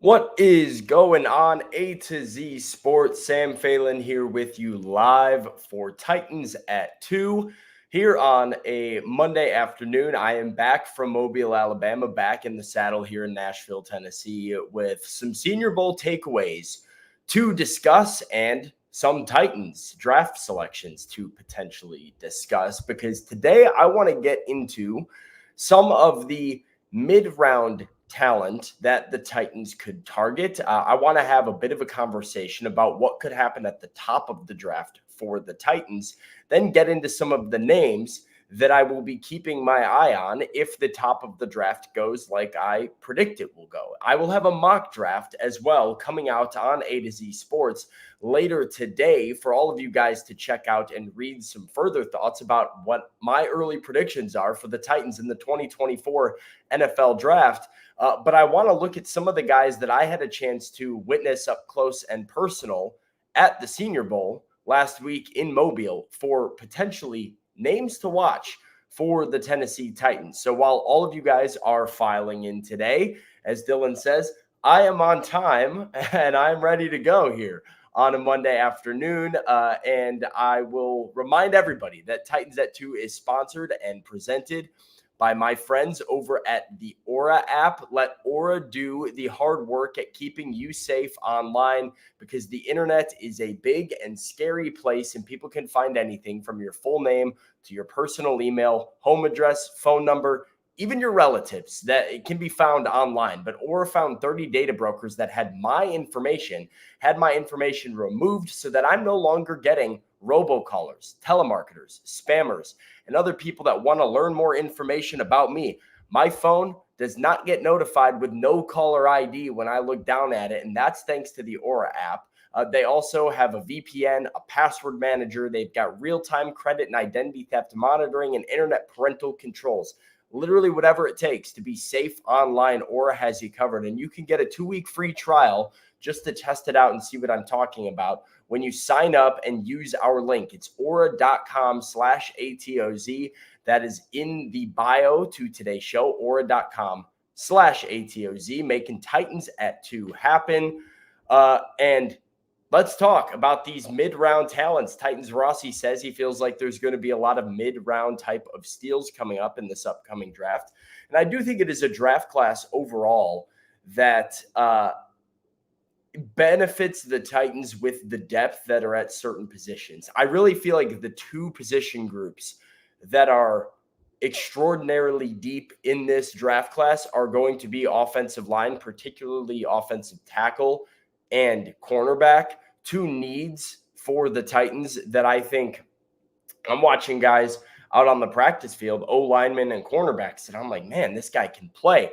What is going on, A to Z Sports? Sam Phelan here with you live for Titans at 2 here on a Monday afternoon. I am back from Mobile, Alabama, back in the saddle here in Nashville, Tennessee, with some Senior Bowl takeaways to discuss and some Titans draft selections to potentially discuss, because today I want to get into some of the mid-round talent that the Titans could target. I want to have a bit of a conversation about what could happen at the top of the draft for the Titans, then get into some of the names that I will be keeping my eye on if the top of the draft goes like I predict it will go. I will have a mock draft as well coming out on A to Z Sports later today for all of you guys to check out and read some further thoughts about what my early predictions are for the Titans in the 2024 NFL draft. But I want to look at some of the guys that I had a chance to witness up close and personal at the Senior Bowl last week in Mobile for potentially names to watch for the Tennessee Titans. So while all of you guys are filing in today, as Dylan says, I am on time and I'm ready to go here on a Monday afternoon. And I will remind everybody that Titans at 2 is sponsored and presented by my friends over at the Aura app. Let Aura do the hard work at keeping you safe online, because the internet is a big and scary place and people can find anything from your full name to your personal email, home address, phone number, even your relatives, that it can be found online. But Aura found 30 data brokers that had my information removed so that I'm no longer getting robocallers, telemarketers, spammers, and other people that want to learn more information about me. My phone does not get notified with no caller ID when I look down at it, and that's thanks to the Aura app. They also have a VPN, a password manager. They've got real-time credit and identity theft monitoring and internet parental controls. Literally whatever it takes to be safe online, Aura has you covered. And you can get a 2-week free trial just to test it out and see what I'm talking about when you sign up and use our link. It's aura.com/ATOZ. That is in the bio to today's show, aura.com/ATOZ, making Titans at 2 happen. And let's talk about these mid-round talents. Titans Rossi says he feels like there's going to be a lot of mid-round type of steals coming up in this upcoming draft. And I do think it is a draft class overall that benefits the Titans with the depth that are at certain positions. I really feel like the two position groups that are extraordinarily deep in this draft class are going to be offensive line, particularly offensive tackle and cornerback. Two needs for the Titans that I think I'm watching guys out on the practice field, O-linemen and cornerbacks, and I'm like, man, this guy can play.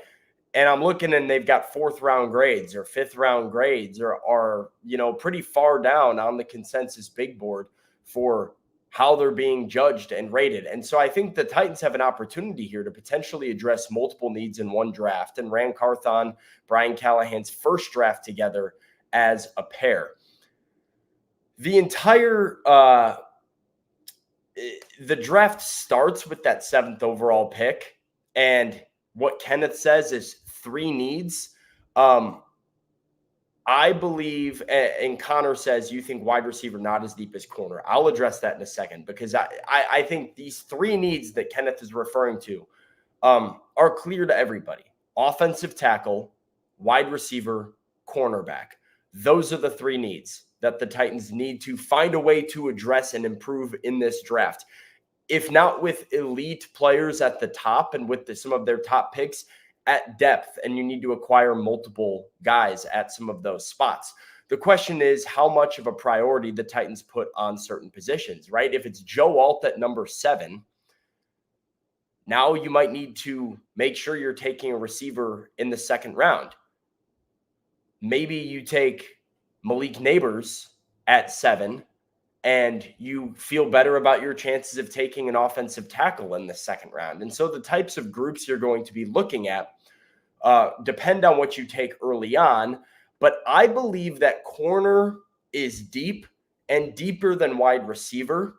And I'm looking and they've got 4th-round grades or 5th-round grades or are, pretty far down on the consensus big board for how they're being judged and rated. And so I think the Titans have an opportunity here to potentially address multiple needs in one draft. And Ran Carthon, Brian Callahan's first draft together as a pair. The entire the draft starts with that 7th overall pick, and what Kenneth says is 3 needs. I believe, and Connor says, you think wide receiver not as deep as corner. I'll address that in a second, because I think these 3 needs that Kenneth is referring to are clear to everybody. Offensive tackle, wide receiver, cornerback. Those are the 3 needs that the Titans need to find a way to address and improve in this draft. If not with elite players at the top and with some of their top picks, at depth, and you need to acquire multiple guys at some of those spots. The question is how much of a priority the Titans put on certain positions, right? If it's Joe Alt at number 7, now you might need to make sure you're taking a receiver in the 2nd round. Maybe you take Malik Neighbors at 7, and you feel better about your chances of taking an offensive tackle in the 2nd round. And so the types of groups you're going to be looking at depend on what you take early on. But I believe that corner is deep and deeper than wide receiver,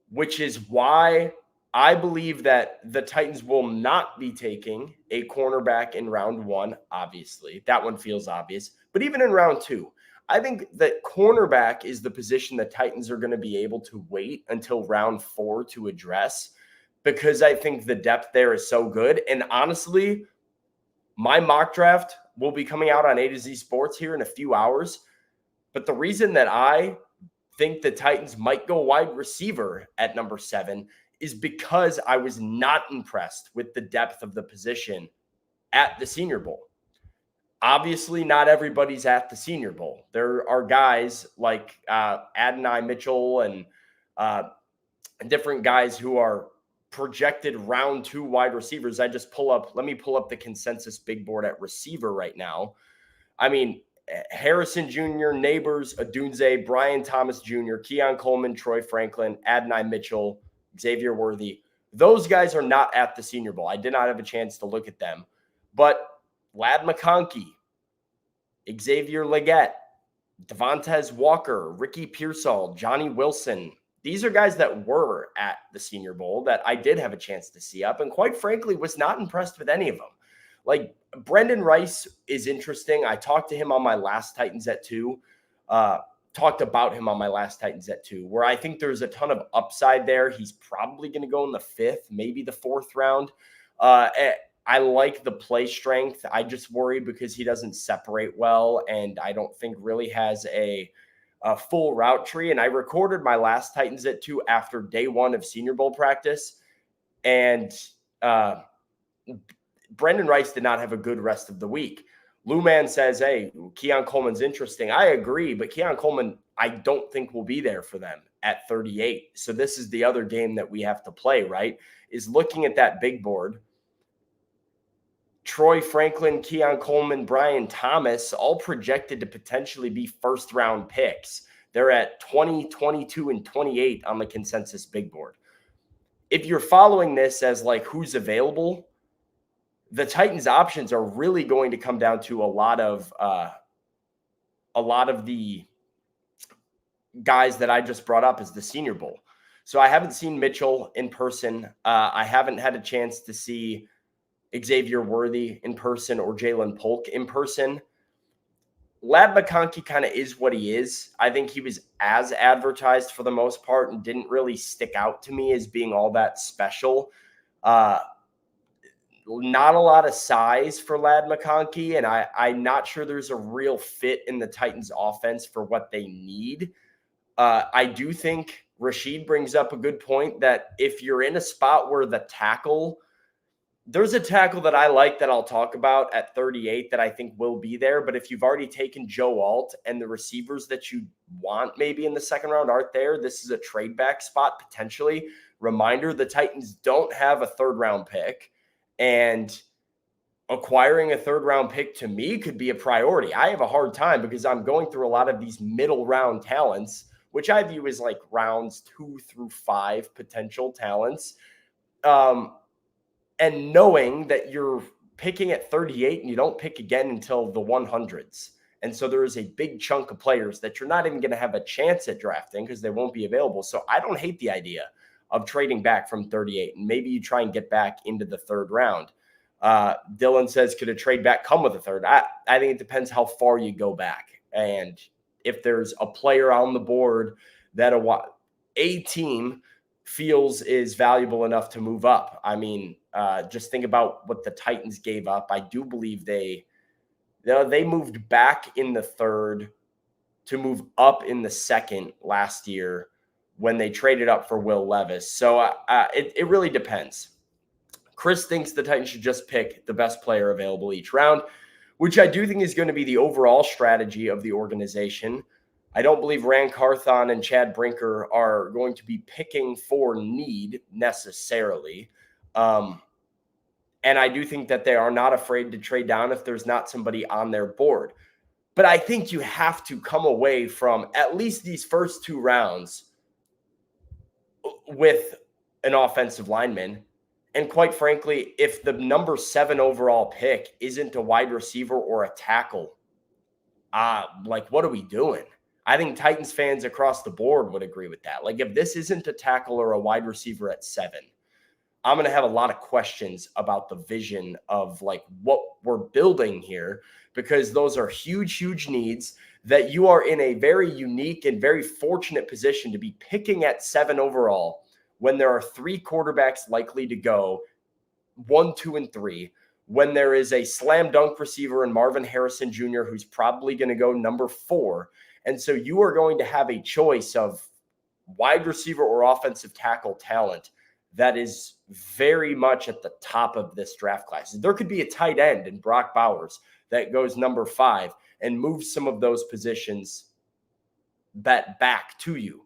which is why I believe that the Titans will not be taking a cornerback in round 1, obviously. That one feels obvious. But even in round 2, I think that cornerback is the position the Titans are going to be able to wait until round 4 to address, because I think the depth there is so good. And honestly, my mock draft will be coming out on A to Z Sports here in a few hours. But the reason that I think the Titans might go wide receiver at number 7 is because I was not impressed with the depth of the position at the Senior Bowl. Obviously, not everybody's at the Senior Bowl. There are guys like Adonai Mitchell and different guys who are projected round 2 wide receivers. Let me pull up the consensus big board at receiver right now. I mean, Harrison Jr., Neighbors, Odunze, Brian Thomas Jr., Keon Coleman, Troy Franklin, Adonai Mitchell, Xavier Worthy. Those guys are not at the Senior Bowl. I did not have a chance to look at them. But Ladd McConkey, Xavier Legette, Devontae Walker, Ricky Pearsall, Johnny Wilson. These are guys that were at the Senior Bowl that I did have a chance to see up, and quite frankly, was not impressed with any of them. Like, Brendan Rice is interesting. I talked to him on my last Titans at 2. Talked about him on my last Titans at 2, where I think there's a ton of upside there. He's probably going to go in the 5th, maybe the 4th round. I like the play strength. I just worry because he doesn't separate well, and I don't think really has a full route tree. And I recorded my last Titans at 2 after day 1 of Senior Bowl practice, and Brendan Rice did not have a good rest of the week. Lou Man says, hey, Keon Coleman's interesting. I agree, but Keon Coleman, I don't think will be there for them at 38. So this is the other game that we have to play, right? Is looking at that big board. Troy Franklin, Keon Coleman, Brian Thomas, all projected to potentially be first-round picks. They're at 20, 22, and 28 on the consensus big board. If you're following this as like who's available, the Titans' options are really going to come down to a lot of the guys that I just brought up as the Senior Bowl. So I haven't seen Mitchell in person. I haven't had a chance to see Xavier Worthy in person or Jalen Polk in person. Ladd McConkey kind of is what he is. I think he was as advertised for the most part and didn't really stick out to me as being all that special. Not a lot of size for Ladd McConkey, and I'm not sure there's a real fit in the Titans offense for what they need. I do think Rashid brings up a good point that if you're in a spot where there's a tackle that I like that I'll talk about at 38 that I think will be there. But if you've already taken Joe Alt and the receivers that you want maybe in the second round aren't there, this is a trade back spot potentially. Reminder, the Titans don't have a third round pick, and acquiring a third round pick to me could be a priority. I have a hard time because I'm going through a lot of these middle round talents, which I view as like rounds 2 through 5 potential talents. And knowing that you're picking at 38 and you don't pick again until the 100s. And so there is a big chunk of players that you're not even going to have a chance at drafting because they won't be available. So I don't hate the idea of trading back from 38, and maybe you try and get back into the third round. Dylan says, could a trade back come with a third? I think it depends how far you go back. And if there's a player on the board that a team feels is valuable enough to move up. I mean, just think about what the Titans gave up. I do believe they moved back in the third to move up in the second last year when they traded up for Will Levis. So it really depends. Chris thinks the Titans should just pick the best player available each round, which I do think is going to be the overall strategy of the organization. I don't believe Rand Carthon and Chad Brinker are going to be picking for need necessarily. And I do think that they are not afraid to trade down if there's not somebody on their board. But I think you have to come away from at least these first 2 rounds with an offensive lineman. And quite frankly, if the number 7 overall pick isn't a wide receiver or a tackle, what are we doing? I think Titans fans across the board would agree with that. Like, if this isn't a tackle or a wide receiver at 7, I'm going to have a lot of questions about the vision of like what we're building here, because those are huge, huge needs that you are in a very unique and very fortunate position to be picking at 7 overall when there are 3 quarterbacks likely to go, 1, 2, and 3, when there is a slam dunk receiver in Marvin Harrison Jr., who's probably going to go number 4. And so you are going to have a choice of wide receiver or offensive tackle talent that is very much at the top of this draft class. There could be a tight end in Brock Bowers that goes number 5 and moves some of those positions back to you.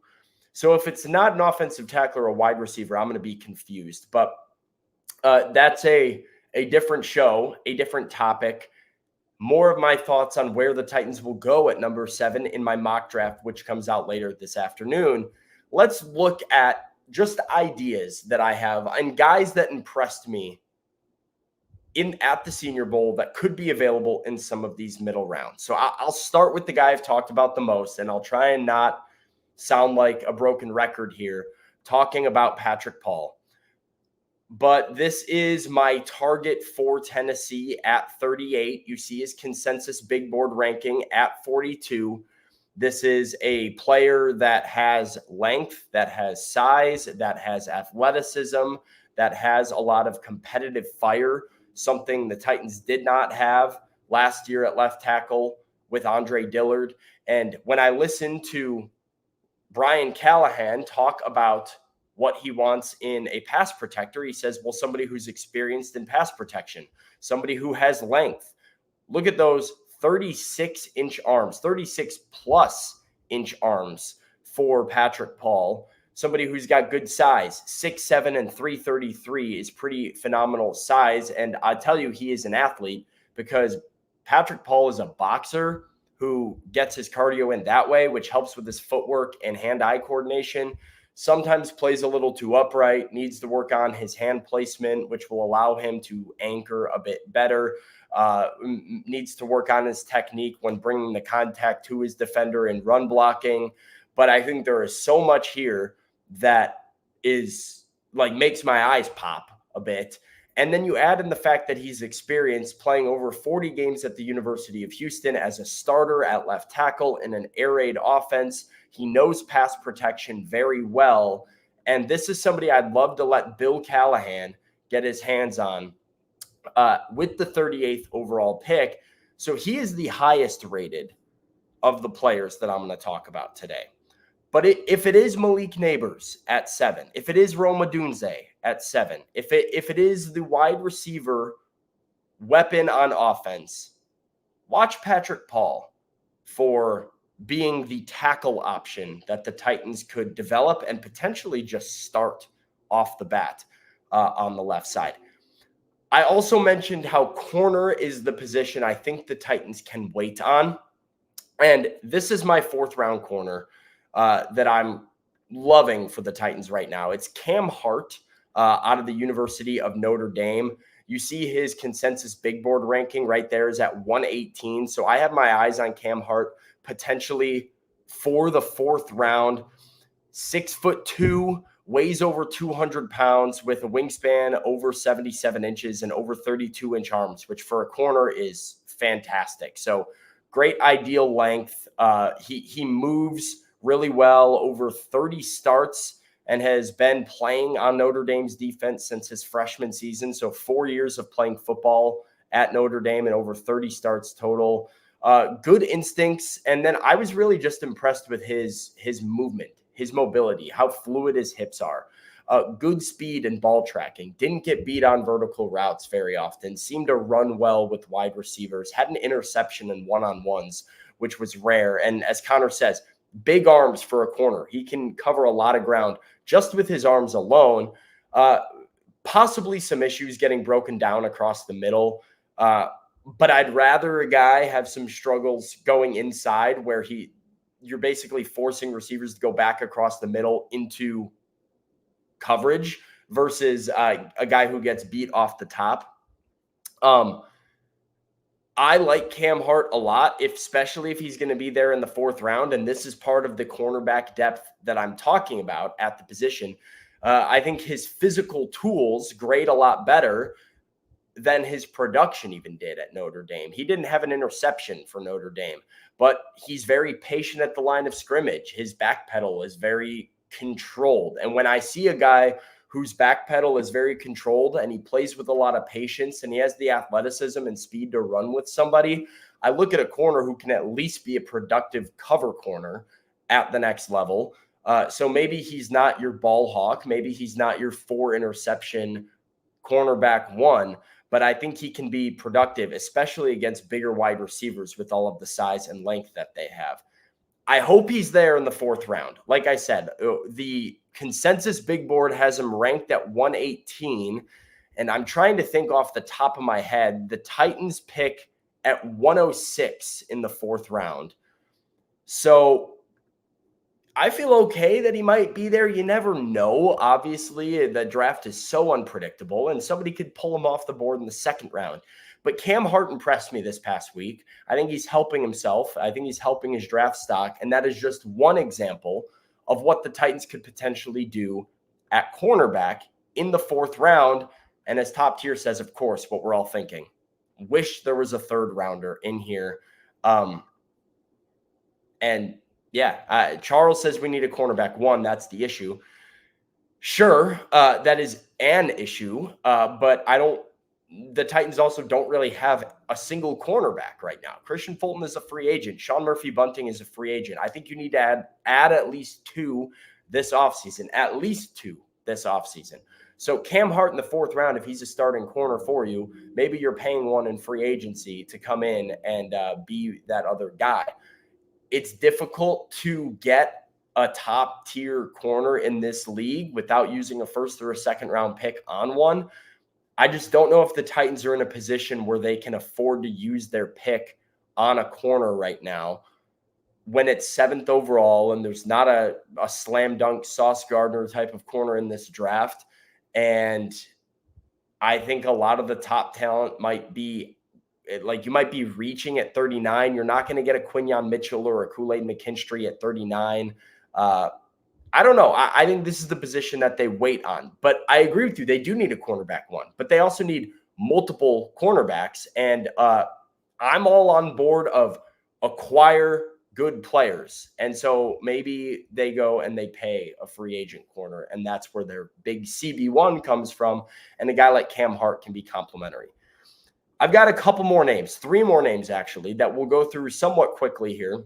So if it's not an offensive tackle or a wide receiver, I'm going to be confused. But that's a different show, a different topic. More of my thoughts on where the Titans will go at number 7 in my mock draft, which comes out later this afternoon. Let's look at just ideas that I have and guys that impressed me at the Senior Bowl that could be available in some of these middle rounds. So I'll start with the guy I've talked about the most, and I'll try and not sound like a broken record here talking about Patrick Paul. But this is my target for Tennessee at 38. You see his consensus big board ranking at 42. This is a player that has length, that has size, that has athleticism, that has a lot of competitive fire, something the Titans did not have last year at left tackle with Andre Dillard. And when I listen to Brian Callahan talk about what he wants in a pass protector, he says, well, somebody who's experienced in pass protection, somebody who has length. Look at those 36-inch arms, 36-plus-inch arms for Patrick Paul. Somebody who's got good size, 6'7" and 333 is pretty phenomenal size. And I tell you, he is an athlete because Patrick Paul is a boxer who gets his cardio in that way, which helps with his footwork and hand-eye coordination. Sometimes plays a little too upright, needs to work on his hand placement, which will allow him to anchor a bit better. Needs to work on his technique when bringing the contact to his defender and run blocking. But I think there is so much here that is like makes my eyes pop a bit. And then you add in the fact that he's experienced playing over 40 games at the University of Houston as a starter at left tackle in an air raid offense. He knows pass protection very well. And this is somebody I'd love to let Bill Callahan get his hands on with the 38th overall pick. So he is the highest rated of the players that I'm going to talk about today. But if it is Malik Neighbors at 7, if it is Rome Odunze at 7, if it is the wide receiver weapon on offense, watch Patrick Paul for being the tackle option that the Titans could develop and potentially just start off the bat on the left side. I also mentioned how corner is the position I think the Titans can wait on. And this is my 4th round corner that I'm loving for the Titans right now. It's Cam Hart out of the University of Notre Dame. You see his consensus big board ranking right there is at 118. So I have my eyes on Cam Hart potentially for the 4th round. 6'2", weighs over 200 pounds with a wingspan over 77 inches and over 32-inch arms, which for a corner is fantastic. So great ideal length. He moves really well, over 30 starts, and has been playing on Notre Dame's defense since his freshman season. So 4 years of playing football at Notre Dame and over 30 starts total. Good instincts. And then I was really just impressed with his movement, his mobility, how fluid his hips are. Good speed and ball tracking. Didn't get beat on vertical routes very often. Seemed to run well with wide receivers. Had an interception in one-on-ones, which was rare. And as Connor says, big arms for a corner. He can cover a lot of ground just with his arms alone. Possibly some issues getting broken down across the middle. But I'd rather a guy have some struggles going inside where you're basically forcing receivers to go back across the middle into coverage versus a guy who gets beat off the top. I like Cam Hart a lot, especially if he's going to be there in the 4th round. And this is part of the cornerback depth that I'm talking about at the position. I think his physical tools grade a lot better than his production even did at Notre Dame. He didn't have an interception for Notre Dame, but he's very patient at the line of scrimmage. His back pedal is very controlled. And when I see a guy whose back pedal is very controlled and he plays with a lot of patience and he has the athleticism and speed to run with somebody, I look at a corner who can at least be a productive cover corner at the next level. So maybe he's not your ball hawk. Maybe he's not your 4 interception cornerback 1, but I think he can be productive, especially against bigger wide receivers with all of the size and length that they have. I hope he's there in the 4th round. Like I said, the consensus big board has him ranked at 118, and I'm trying to think off the top of my head. The Titans pick at 106 in the 4th round. So I feel okay that he might be there. You never know. Obviously, the draft is so unpredictable, and somebody could pull him off the board in the 2nd round. But Cam Hart impressed me this past week. I think he's helping himself. I think he's helping his draft stock, and that is just one example of what the Titans could potentially do at cornerback in the 4th round. And as Top Tier says, of course, what we're all thinking. Wish there was a 3rd rounder in here. Yeah, Charles says we need a cornerback 1. That's the issue. Sure, that is an issue, but the Titans also don't really have a single cornerback right now. Christian Fulton is a free agent. Sean Murphy-Bunting is a free agent. I think you need to add at least 2 this offseason, So Cam Hart in the 4th round, if he's a starting corner for you, maybe you're paying one in free agency to come in and be that other guy. It's difficult to get a top tier corner in this league without using a 1st or a 2nd round pick on one. I just don't know if the Titans are in a position where they can afford to use their pick on a corner right now when it's 7th overall and there's not a slam dunk Sauce Gardner type of corner in this draft. And I think a lot of the top talent might be like, you might be reaching at 39. You're not going to get a Quinyon Mitchell or a Kool-Aid McKinstry at 39. I don't know. I think this is the position that they wait on. But I agree with you. They do need a cornerback 1. But they also need multiple cornerbacks. And I'm all on board of acquire good players. And so maybe they go and they pay a free agent corner. And that's where their big CB1 comes from. And a guy like Cam Hart can be complimentary. I've got a couple more names, 3 more names actually, that we'll go through somewhat quickly here.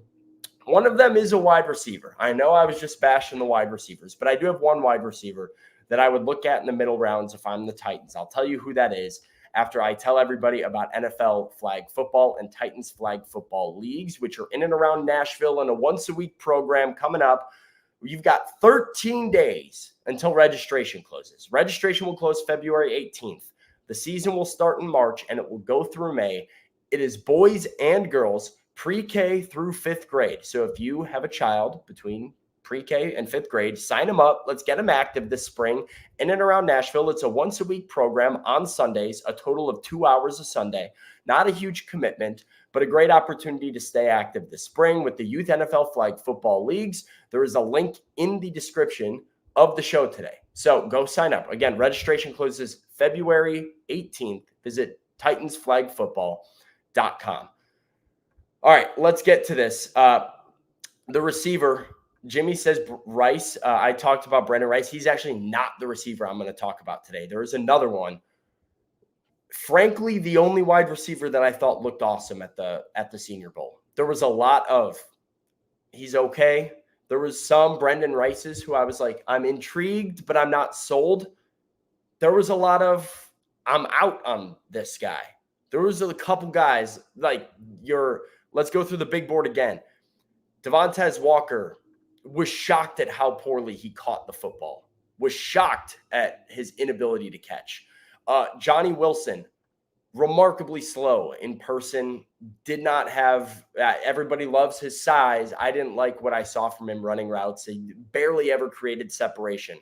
One of them is a wide receiver. I know I was just bashing the wide receivers, but I do have one wide receiver that I would look at in the middle rounds if I'm the Titans. I'll tell you who that is after I tell everybody about NFL flag football and Titans flag football leagues, which are in and around Nashville and a once-a-week program coming up. You've got 13 days until registration closes. Registration will close February 18th. The season will start in March, and it will go through May. It is boys and girls, pre-K through 5th grade. So if you have a child between pre-K and 5th grade, sign them up. Let's get them active this spring in and around Nashville. It's a once-a-week program on Sundays, a total of 2 hours a Sunday. Not a huge commitment, but a great opportunity to stay active this spring with the Youth NFL Flag Football Leagues. There is a link in the description of the show today. So go sign up. Again, registration closes February 18th. Visit TitansFlagFootball.com. All right, let's get to this. The receiver, Jimmy says Rice. I talked about Brandon Rice. He's actually not the receiver I'm going to talk about today. There is another one. Frankly, the only wide receiver that I thought looked awesome at the Senior Bowl. There was a lot of he's okay. There was some Brendan Rice's who I was like, I'm intrigued, but I'm not sold. There was a lot of I'm out on this guy. There was a couple guys like let's go through the big board again. Devontae Walker was shocked at how poorly he caught the football, was shocked at his inability to catch. Johnny Wilson, remarkably slow in person, did not have everybody loves his size. I didn't like what I saw from him running routes. He barely ever created separation.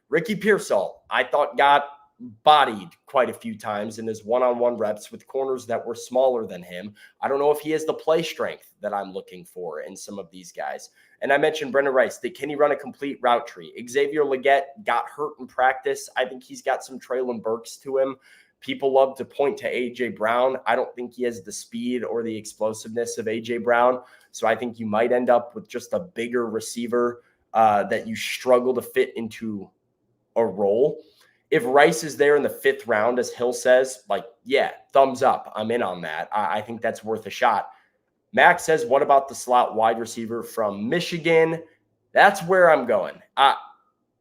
Ricky Pearsall, I thought got bodied quite a few times in his one-on-one reps with corners that were smaller than him. I don't know if he has the play strength that I'm looking for in some of these guys. And I mentioned Brendan Rice. Can he run a complete route tree? Xavier Legette got hurt in practice. I think he's got some Traylon Burks to him. People love to point to A.J. Brown. I don't think he has the speed or the explosiveness of A.J. Brown. So I think you might end up with just a bigger receiver that you struggle to fit into a role. If Rice is there in the 5th round, as Hill says, like, yeah, thumbs up. I'm in on that. I think that's worth a shot. Max says, what about the slot wide receiver from Michigan? That's where I'm going.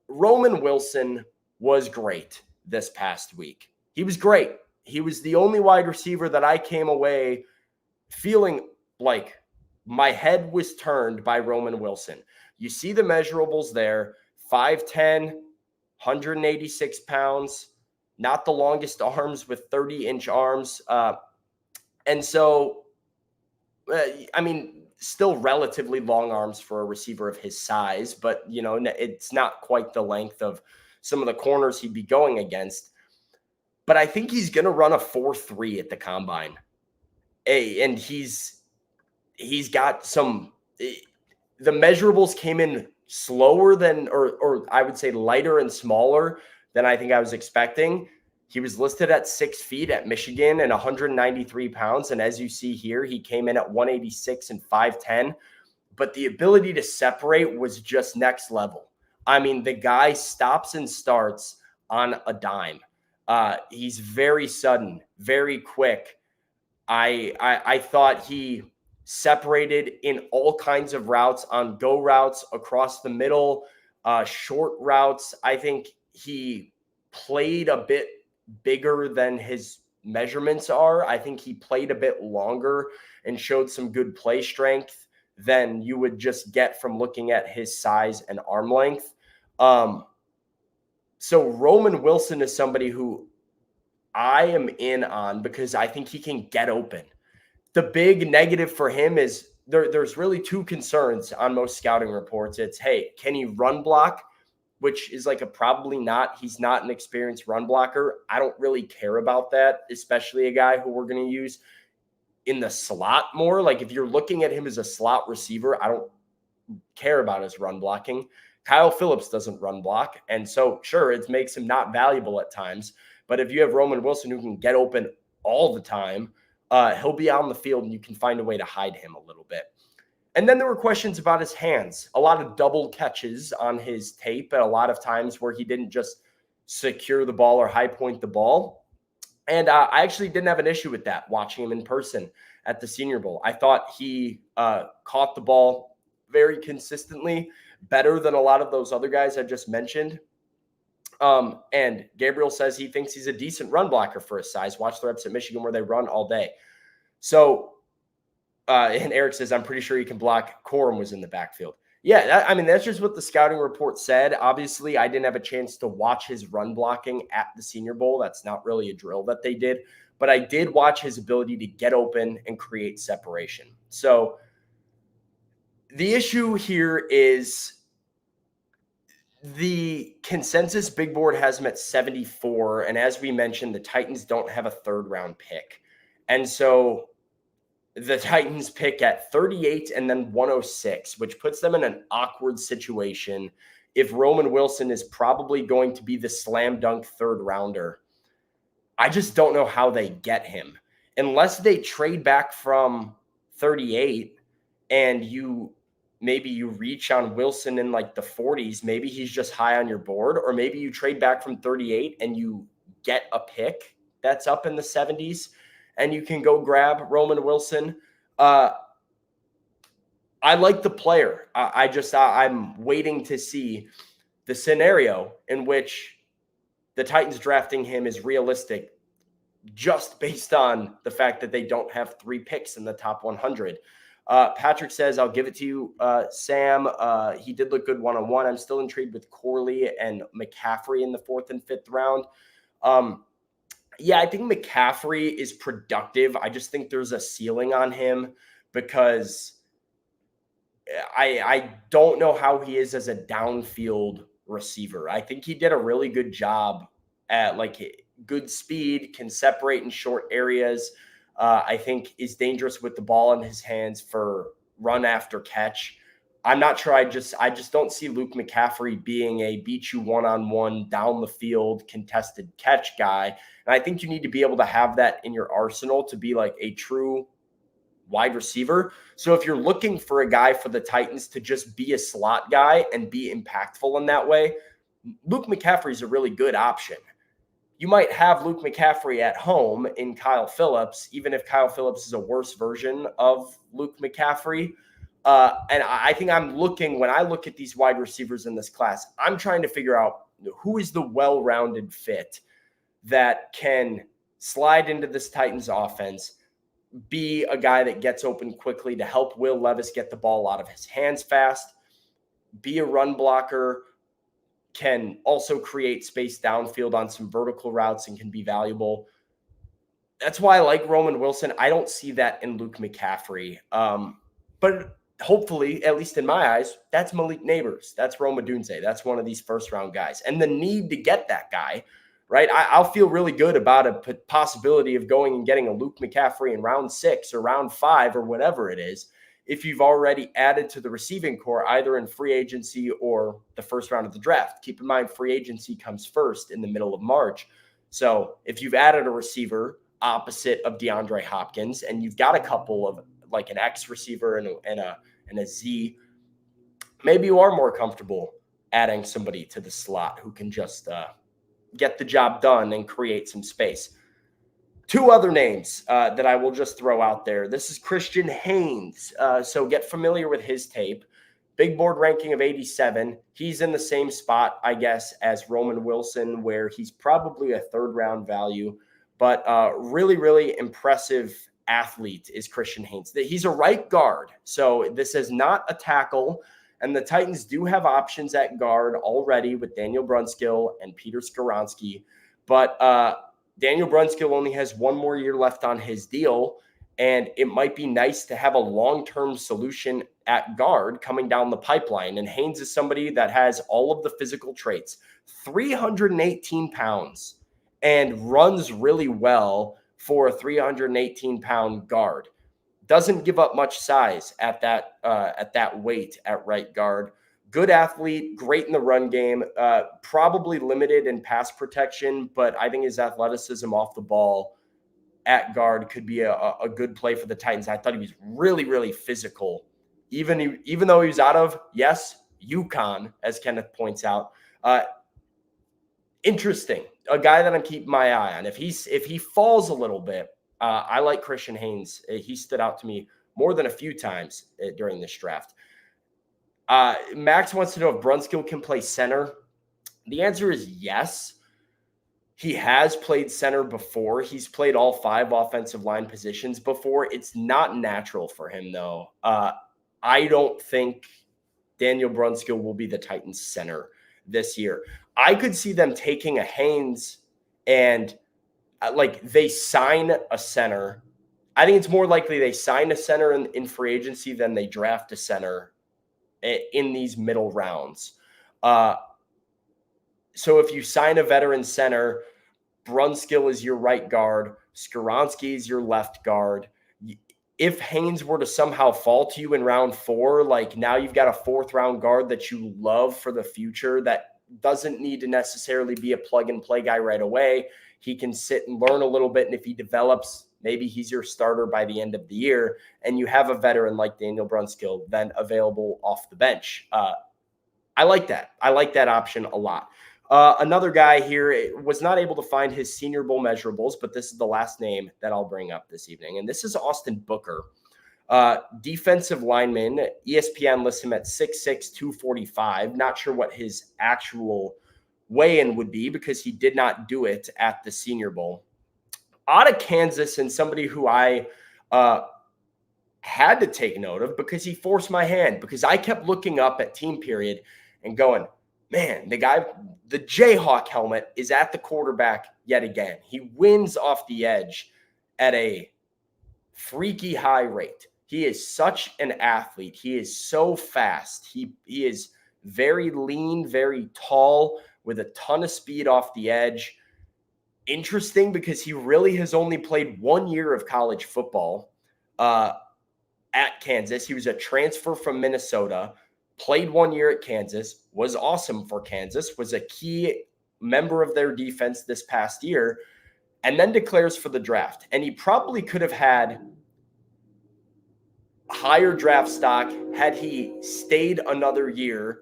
Roman Wilson was great this past week. He was great. He was the only wide receiver that I came away feeling like my head was turned by Roman Wilson. You see the measurables there, 5'10", 186 pounds, not the longest arms with 30-inch arms. And so, I mean, still relatively long arms for a receiver of his size, but, you know, it's not quite the length of some of the corners he'd be going against. But I think he's going to run a 4.3 at the combine. And he's got some – the measurables came in slower than, or I would say lighter and smaller than I think I was expecting. He was listed at 6 feet at Michigan and 193 pounds. And as you see here, he came in at 186 and 5'10. But the ability to separate was just next level. I mean, the guy stops and starts on a dime. He's very sudden, very quick. I thought he separated in all kinds of routes, on go routes, across the middle, short routes. I think he played a bit bigger than his measurements are. I think he played a bit longer and showed some good play strength than you would just get from looking at his size and arm length. So Roman Wilson is somebody who I am in on because I think he can get open. The big negative for him is there's really 2 concerns on most scouting reports. It's, hey, can he run block? Which is like a probably not. He's not an experienced run blocker. I don't really care about that, especially a guy who we're going to use in the slot more. Like if you're looking at him as a slot receiver, I don't care about his run blocking. Kyle Phillips doesn't run block. And so, sure, it makes him not valuable at times. But if you have Roman Wilson who can get open all the time, he'll be out on the field and you can find a way to hide him a little bit. And then there were questions about his hands, a lot of double catches on his tape, and a lot of times where he didn't just secure the ball or high point the ball. And I actually didn't have an issue with that watching him in person at the Senior Bowl. I thought he caught the ball very consistently, better than a lot of those other guys I just mentioned. And Gabriel says he thinks he's a decent run blocker for his size. Watch the reps at Michigan where they run all day. So, and Eric says, I'm pretty sure he can block. Corum was in the backfield. Yeah, I mean, that's just what the scouting report said. Obviously, I didn't have a chance to watch his run blocking at the Senior Bowl. That's not really a drill that they did. But I did watch his ability to get open and create separation. So the issue here is the consensus big board has him at 74. And as we mentioned, the Titans don't have a 3rd round pick. And so the Titans pick at 38 and then 106, which puts them in an awkward situation if Roman Wilson is probably going to be the slam dunk 3rd rounder. I just don't know how they get him. Unless they trade back from 38 and maybe you reach on Wilson in like the 40s, maybe he's just high on your board, or maybe you trade back from 38 and you get a pick that's up in the 70s and you can go grab Roman Wilson. I like the player. I'm waiting to see the scenario in which the Titans drafting him is realistic just based on the fact that they don't have 3 picks in the top 100. Patrick says, I'll give it to you, Sam. He did look good one-on-one. I'm still intrigued with Corley and McCaffrey in the 4th and 5th round. Yeah, I think McCaffrey is productive. I just think there's a ceiling on him because I don't know how he is as a downfield receiver. I think he did a really good job at like good speed, can separate in short areas. I think is dangerous with the ball in his hands for run after catch. I'm not sure. I just don't see Luke McCaffrey being a beat you one-on-one down the field contested catch guy. And I think you need to be able to have that in your arsenal to be like a true wide receiver. So if you're looking for a guy for the Titans to just be a slot guy and be impactful in that way, Luke McCaffrey is a really good option. You might have Luke McCaffrey at home in Kyle Phillips, even if Kyle Phillips is a worse version of Luke McCaffrey. And I think when I look at these wide receivers in this class, I'm trying to figure out who is the well-rounded fit that can slide into this Titans offense, be a guy that gets open quickly to help Will Levis get the ball out of his hands fast, be a run blocker, can also create space downfield on some vertical routes and can be valuable. That's why I like Roman Wilson. I don't see that in Luke McCaffrey. But hopefully, at least in my eyes, that's Malik Neighbors. That's Rome Odunze. That's one of these first-round guys. And the need to get that guy, right? I'll feel really good about a possibility of going and getting a Luke McCaffrey in round 6 or round 5 or whatever it is, if you've already added to the receiving core, either in free agency or the first round of the draft. Keep in mind, free agency comes first in the middle of March. So if you've added a receiver opposite of DeAndre Hopkins and you've got a couple of like an X receiver and a Z, maybe you are more comfortable adding somebody to the slot who can just get the job done and create some space. Two other names that I will just throw out there. This is Christian Haynes. So get familiar with his tape. Big board ranking of 87. He's in the same spot, I guess, as Roman Wilson, where he's probably a third-round value. But really, really impressive athlete is Christian Haynes. He's a right guard. So this is not a tackle. And the Titans do have options at guard already with Daniel Brunskill and Peter Skoronski. But Daniel Brunskill only has one more year left on his deal, and it might be nice to have a long-term solution at guard coming down the pipeline. And Haynes is somebody that has all of the physical traits, 318 pounds, and runs really well for a 318-pound guard. Doesn't give up much size at that weight at right guard. Good athlete, great in the run game, probably limited in pass protection, but I think his athleticism off the ball at guard could be a good play for the Titans. I thought he was really, really physical, even though he was out of, yes, UConn, as Kenneth points out. Interesting, a guy that I'm keeping my eye on. If he falls a little bit, I like Christian Haynes. He stood out to me more than a few times during this draft. Max wants to know if Brunskill can play center. The answer is yes. He has played center before. He's played all 5 offensive line positions before. It's not natural for him, though. I don't think Daniel Brunskill will be the Titans center this year. I could see them taking a Haynes and they sign a center. I think it's more likely they sign a center in free agency than they draft a center in these middle rounds. So if you sign a veteran center, Brunskill is your right guard, Skoronski is your left guard. If Haynes were to somehow fall to you in round 4, like now you've got a 4th-round guard that you love for the future that doesn't need to necessarily be a plug-and-play guy right away. He can sit and learn a little bit, and if he develops, maybe he's your starter by the end of the year, and you have a veteran like Daniel Brunskill then available off the bench. I like that. I like that option a lot. Another guy here was not able to find his Senior Bowl measurables, but this is the last name that I'll bring up this evening, and this is Austin Booker. Defensive lineman. ESPN lists him at 6'6", 245. Not sure what his actual weigh-in would be because he did not do it at the Senior Bowl. Out of Kansas, and somebody who I had to take note of because he forced my hand, because I kept looking up at Team Period and going, man, the Jayhawk helmet is at the quarterback yet again. He wins off the edge at a freaky high rate. He is such an athlete. He is so fast. He is very lean, very tall, with a ton of speed off the edge. interesting because he really has only played 1 year of college football at Kansas. He was a transfer from Minnesota, played 1 year at Kansas, was awesome for Kansas, was a key member of their defense this past year, and then declares for the draft. And he probably could have had higher draft stock had he stayed another year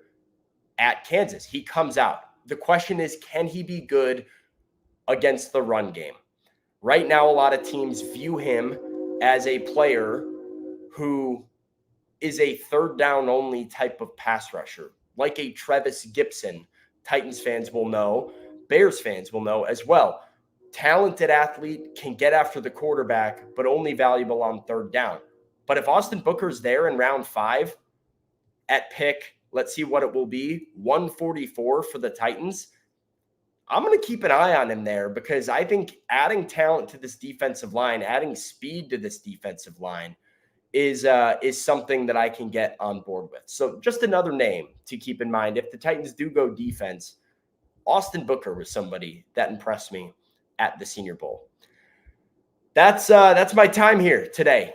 at Kansas. He comes out. The question is, can he be good against the run game? Right now, a lot of teams view him as a player who is a third down only type of pass rusher, like a Trevis Gibson. Titans fans will know, Bears fans will know as well. Talented athlete, can get after the quarterback, but only valuable on third down. But if Austin Booker's there in round 5 at pick, let's see what it will be, 144 for the Titans, I'm going to keep an eye on him there because I think adding talent to this defensive line, adding speed to this defensive line is something that I can get on board with. So just another name to keep in mind. If the Titans do go defense, Austin Booker was somebody that impressed me at the Senior Bowl. That's my time here today.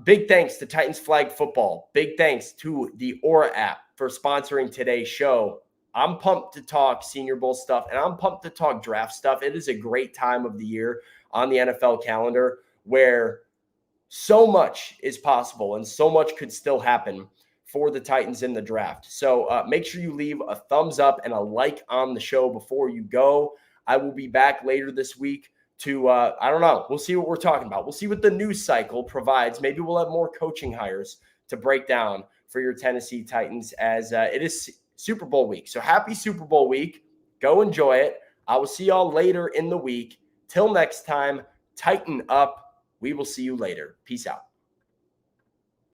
Big thanks to Titans Flag Football. Big thanks to the Aura app for sponsoring today's show. I'm pumped to talk Senior Bowl stuff, and I'm pumped to talk draft stuff. It is a great time of the year on the NFL calendar where so much is possible and so much could still happen for the Titans in the draft. So make sure you leave a thumbs up and a like on the show before you go. I will be back later this week to, I don't know, we'll see what we're talking about. We'll see what the news cycle provides. Maybe we'll have more coaching hires to break down for your Tennessee Titans as it is Super Bowl week. So happy Super Bowl week. Go enjoy it. I will see y'all later in the week. Till next time, tighten up. We will see you later. Peace out.